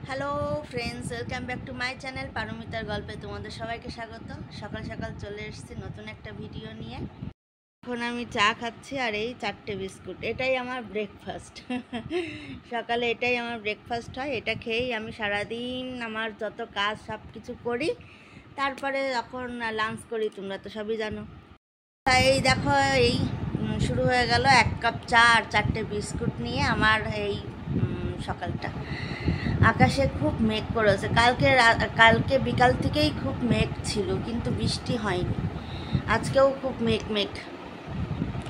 Hello friends, welcome back to my channel পারমিতার গল্পে তোমাদের সবাইকে স্বাগত। সকাল সকাল চলে এসেছি নতুন একটা ভিডিও নিয়ে। এখন আমি চা খাচ্ছি আর এই 4টে বিস্কুট, এটাই আমার ব্রেকফাস্ট। সকালে এটাই আমার ব্রেকফাস্ট হয়। এটা খেয়েই আমি সারাদিন আমার যত কাজ সব কিছু করি, তারপরে যখন লাঞ্চ করি তোমরা তো সবই জানো। তাই দেখো এই শুরু হয়ে গেল 1 কাপ চা আর 4টে বিস্কুট নিয়ে আমার এই সকালটা। আকাশে খুব মেঘ করেছে, কালকে বিকাল থেকেই খুব মেঘ ছিল কিন্তু বৃষ্টি হয়নি। আজকেও খুব মেঘ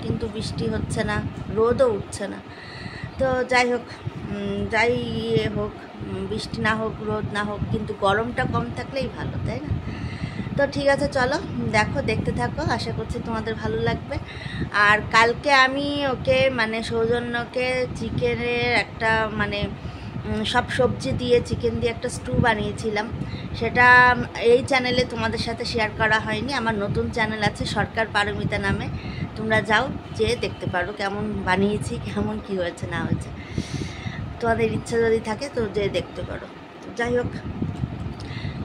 কিন্তু বৃষ্টি হচ্ছে না, রোদও উঠছে না। তো যাই হোক, যাই হোক, বৃষ্টি না হোক রোদ না হোক, কিন্তু গরমটা কম থাকলেই ভালো, তাই না? তো ঠিক আছে, চলো দেখতে থাকো, আশা করছি তোমাদের ভালো লাগবে। আর কালকে আমি ওকে সৌজন্যকে চিকেনের একটা সব সবজি দিয়ে চিকেন দিয়ে একটা স্টু বানিয়েছিলাম। সেটা এই চ্যানেলে তোমাদের সাথে শেয়ার করা হয়নি। আমার নতুন চ্যানেল আছে সরকার পারমিতা নামে, তোমরা যাও যেয়ে দেখতে পারো কেমন বানিয়েছি, কেমন কি হয়েছে না হয়েছে। তোমাদের ইচ্ছা যদি থাকে তো যেয়ে দেখতে পারো। যাই হোক,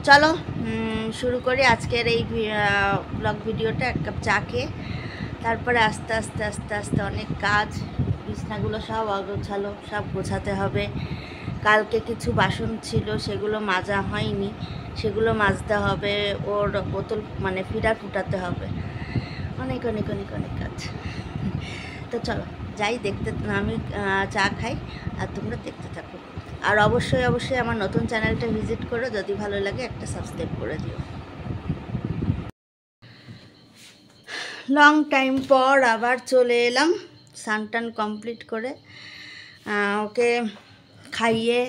চলো শুরু করি আজকের এই ব্লগ ভিডিওটা। 1 কাপ চা খেয়ে তারপরে আস্তে আস্তে অনেক কাজ, বিছনাগুলো সব অগোছালো, সব গোছাতে হবে। কালকে কিছু বাসন ছিল সেগুলো মাজা হয়নি, সেগুলো মাজতে হবে। ওর বোতল ফিডার ফুটাতে হবে, অনেক অনেক অনেক অনেক কাজ। তো চলো যাই দেখতে, আমি চা খাই আর তোমরা দেখতে থাকো। আর অবশ্যই আমার নতুন চ্যানেলটা ভিজিট করো, যদি ভালো লাগে একটা সাবস্ক্রাইব করে দিও। লং টাইম পর আবার চলে এলাম স্নান কমপ্লিট করে। ওকে খাইয়ে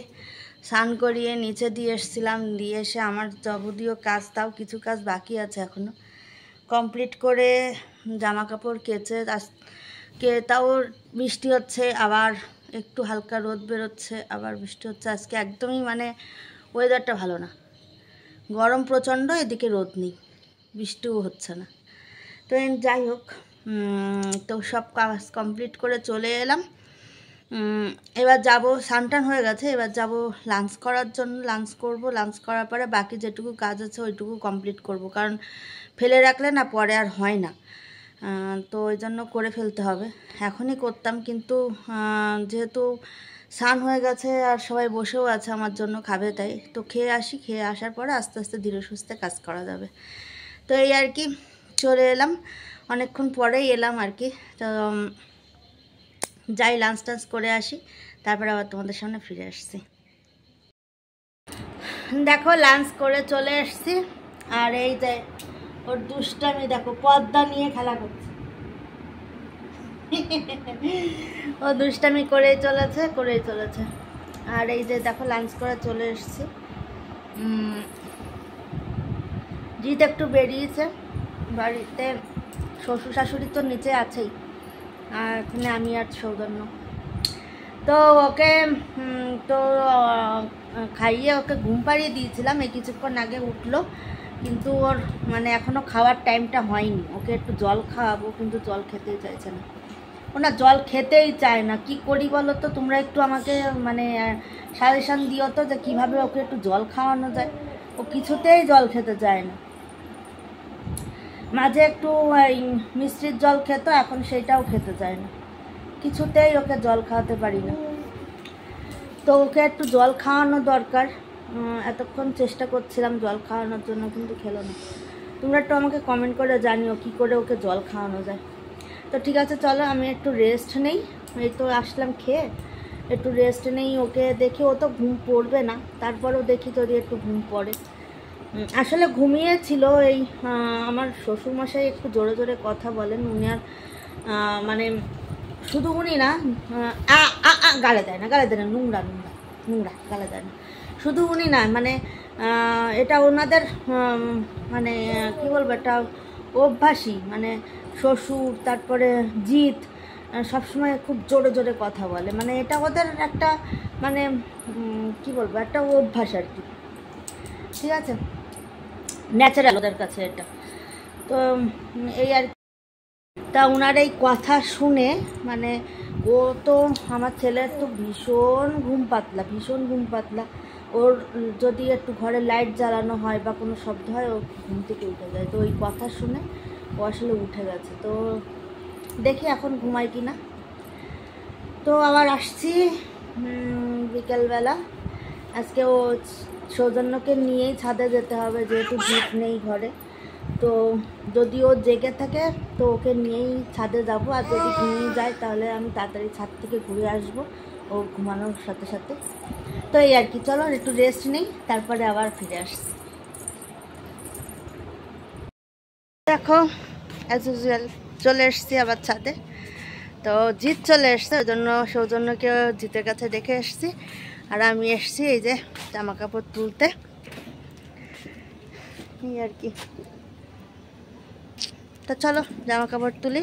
স্নান করিয়ে নিচে দিয়ে এসেছিলাম, দিয়ে এসে আমার যাবতীয় কাজ, তাও কিছু কাজ বাকি আছে এখনও, কমপ্লিট করে জামা কাপড় কেচে তাও বৃষ্টি হচ্ছে, আবার একটু হালকা রোদ বেরোচ্ছে, আবার বৃষ্টি হচ্ছে। আজকে একদমই ওয়েদারটা ভালো না, গরম প্রচণ্ড, এদিকে রোদ নেই, বৃষ্টিও হচ্ছে না। তো যাই হোক, তো সব কাজ কমপ্লিট করে চলে এলাম। এবার যাব, স্নান হয়ে গেছে, এবার যাব লাঞ্চ করার জন্য। লাঞ্চ করব, লাঞ্চ করার পরে বাকি যেটুকু কাজ আছে ওইটুকু কমপ্লিট করব, কারণ ফেলে রাখলে না পরে আর হয় না। তো ওই জন্য করে ফেলতে হবে, এখনই করতাম, কিন্তু যেহেতু স্নান হয়ে গেছে আর সবাই বসেও আছে আমার জন্য খাবে, তাই তো খেয়ে আসি, খেয়ে আসার পরে আস্তে আস্তে ধীরে সুস্থে কাজ করা যাবে। তো এই আর কি, চলে এলাম, অনেকক্ষণ পরেই এলাম আর কি। তো যাই লাঞ্চ টাঞ্চ করে আসি, তারপরে আবার তোমাদের সামনে ফিরে আসছি। দেখো লাঞ্চ করে চলে এসছি, আর এই যে ওর দুষ্টামি দেখো, পর্দা নিয়ে খেলা করছে। ও দুষ্টামি করেই চলেছে। আর এই যে দেখো লাঞ্চ করে চলে এসছি। জিৎ একটু বেরিয়েছে, বাড়িতে শ্বশুর শাশুড়ি তো নিচে আছেই, আর এখানে আমি আর সৌজন্য। তো ওকে তো খাইয়ে ওকে ঘুম পাড়িয়ে দিয়েছিলাম, এই কিছুক্ষণ আগে উঠলো, কিন্তু ওর এখনও খাওয়ার টাইমটা হয়নি। ওকে একটু জল খাওয়াবো, কিন্তু জল খেতেই চাইছে না, ও না জল খেতেই চায় না। কি করি বলো তো তোমরা, একটু আমাকে সাজেশান দিও তো, যে কীভাবে ওকে একটু জল খাওয়ানো যায়। ও কিছুতেই জল খেতে চায় না। মাঝে একটু মিষ্টির জল খেত, এখন সেইটাও খেতে চায় না, কিছুতেই ওকে জল খাওয়াতে পারি না। তো ওকে একটু জল খাওয়ানো দরকার। এতক্ষণ চেষ্টা করছিলাম জল খাওয়ানোর জন্য, কিন্তু খেলো না। তোমরা একটু আমাকে কমেন্ট করে জানিও কী করে ওকে জল খাওয়ানো যায়। তো ঠিক আছে, চলো আমি একটু রেস্ট নেই। এই তো আসলাম খেয়ে, একটু রেস্ট নেই। ওকে দেখি, ও তো ঘুম পড়বে না, তারপরেও দেখি যদি একটু ঘুম পড়ে। আসলে ঘুমিয়েছিল। এই আমার শ্বশুরমশাই একটু জোরে জোরে কথা বলেন, উনি আর শুধু উনি না, গালে দেয় না, নোংরা গালে দেয় না। শুধু উনি না, এটা ওনাদের কি বলবো, একটা অভ্যাসই, শ্বশুর তারপরে জিৎ সবসময় খুব জোরে জোরে কথা বলে, এটা ওদের একটা কি বলবো, একটা অভ্যাস আর কি। ঠিক আছে, ন্যাচারাল ওদের কাছে এটা। তো এই আর তা ওনার এই কথা শুনে ও তো আমার ছেলের তো ভীষণ ঘুম পাতলা। ওর যদি একটু ঘরে লাইট জ্বালানো হয় বা কোনো শব্দ হয় ও ঘুম থেকে উঠে যায়। তো ওই কথা শুনে ও আসলে উঠে গেছে। তো দেখি এখন ঘুমায় কি না। তো আবার আসছি বিকেলবেলা। আজকে ও সৌজন্যকে নিয়েই ছাদে যেতে হবে, যেহেতু জিপ নেই ঘরে। তো যদি ও জেগে থাকে তো ওকে নিয়েই ছাদে যাব, আর যদি ঘুমিয়ে যায় তাহলে আমি তাড়াতাড়ি ছাদ থেকে ঘুরে আসব ও ঘুমানোর সাথে সাথে। তো এই আর কি, চলো একটু রেস্ট নেই, তারপরে আবার ফিরে আসছি। দেখো অ্যাজ ইউজুয়াল চলে এসছি আবার ছাদে। তো জিৎ চলে এসছে, ওই জন্য সৌজন্যকে জিতের কাছে রেখে এসছি, আর আমি এসছি এই যে জামা কাপড় তুলতে, এই আর কি। তো চলো জামা কাপড় তুলি,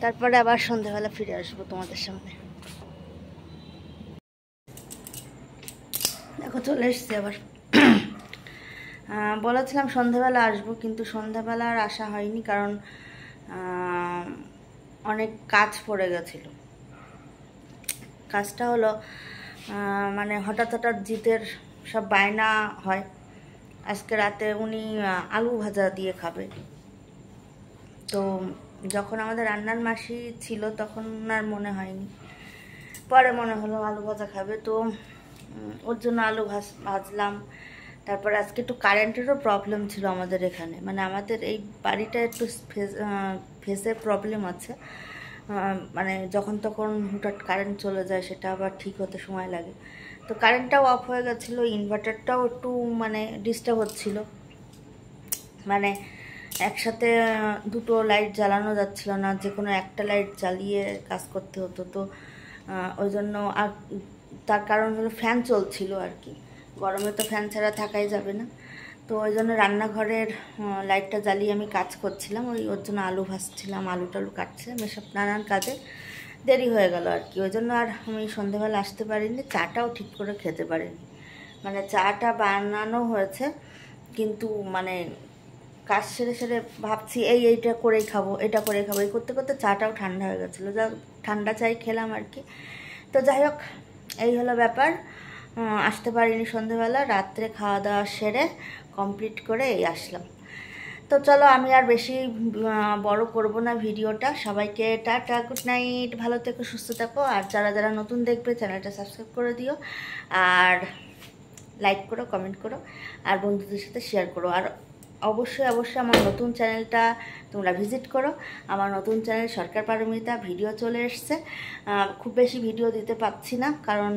তারপরে আবার সন্ধ্যাবেলা ফিরে আসবো তোমাদের সামনে। দেখো চলে এসছি আবার। বলেছিলাম সন্ধ্যাবেলা আসবো, কিন্তু সন্ধ্যাবেলা আর আসা হয়নি, কারণ অনেক কাজ পড়ে গেছিল। কাজটা হলো মানে হঠাৎ জিতের সব বায়না হয়, আজকে রাতে উনি আলু ভাজা দিয়ে খাবে। তো যখন আমাদের রান্নার মাসি ছিল তখন আর মনে হয়নি, পরে মনে হলো আলু ভাজা খাবে। তো ওর জন্য আলু ভাজলাম। তারপর আজকে একটু কারেন্টেরও প্রবলেম ছিল আমাদের এখানে, মানে আমাদের এই বাড়িটা একটু ফেসের প্রবলেম আছে। মানে যখন তখন হঠাৎ কারেন্ট চলে যায়, সেটা আবার ঠিক হতে সময় লাগে। তো কারেন্টটাও অফ হয়ে গেছিলো, ইনভার্টারটাও একটু মানে ডিস্টার্ব হচ্ছিল, মানে একসাথে দুটো লাইট জ্বালানো যাচ্ছিল না, যে কোনো একটা লাইট জ্বালিয়ে কাজ করতে হতো। তো ওই জন্য, আর তার কারণ হলো ফ্যান চলছিল আর কি, গরমে তো ফ্যান ছাড়া থাকাই যাবে না। তো ওই জন্য রান্নাঘরের লাইটটা জ্বালিয়ে আমি কাজ করছিলাম, ওর জন্য আলু ভাজছিলাম, আলু টালু কাটছিলাম, এসব নানান কাজে দেরি হয়ে গেল আর কি। ওই জন্য আর আমি সন্ধেবেলা আসতে পারিনি, চাটাও ঠিক করে খেতে পারিনি। মানে চাটা বানানো হয়েছে, কিন্তু মানে কাজ সেরে সেরে ভাবছি এইটা করেই খাবো, এটা করেই খাবো, এই করতে করতে চাটাও ঠান্ডা হয়ে গেছিলো, যা ঠান্ডা চাই খেলাম আর কি। তো যাই হোক, এই হলো ব্যাপার। আসতে পারিনি সন্ধেবেলা, রাত্রে খাওয়া দাওয়া সেরে কমপ্লিট করে এই আসলাম। তো চলো আমি আর বেশি বড় করব না ভিডিওটা। সবাইকে টাটা, গুড নাইট, ভালো থেকো, সুস্থ থাকো। আর যারা যারা নতুন দেখবে চ্যানেলটা সাবস্ক্রাইব করে দিও, আর লাইক করো, কমেন্ট করো, আর বন্ধুদের সাথে শেয়ার করো। আর অবশ্যই আমার নতুন চ্যানেলটা তোমরা ভিজিট করো। আমার নতুন চ্যানেল সরকার পারমিতা, ভিডিও চলে এসছে। খুব বেশি ভিডিও দিতে পারছি না, কারণ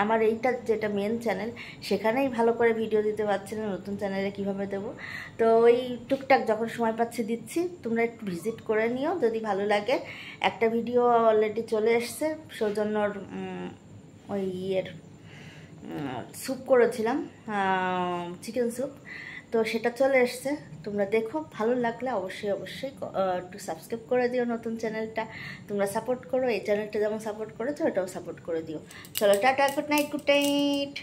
আমার এইটা যেটা মেন চ্যানেল, সেখানেই ভালো করে ভিডিও দিতে পারছি না, নতুন চ্যানেলে কিভাবে দেবো। তো ওই টুকটাক যখন সময় পাচ্ছি দিচ্ছি, তোমরা একটু ভিজিট করে নিও যদি ভালো লাগে। একটা ভিডিও অলরেডি চলে এসছে, সৌজন্যর ওই স্যুপ করেছিলাম, চিকেন স্যুপ, তো সেটা চলে এসছে। তোমরা দেখো, ভালো লাগলে অবশ্যই একটু সাবস্ক্রাইব করে দিও নতুন চ্যানেলটা। তোমরা সাপোর্ট করো, এই চ্যানেলটা যেমন সাপোর্ট করেছো ওটাও সাপোর্ট করে দিও। চলো টাটা, গুড নাইট।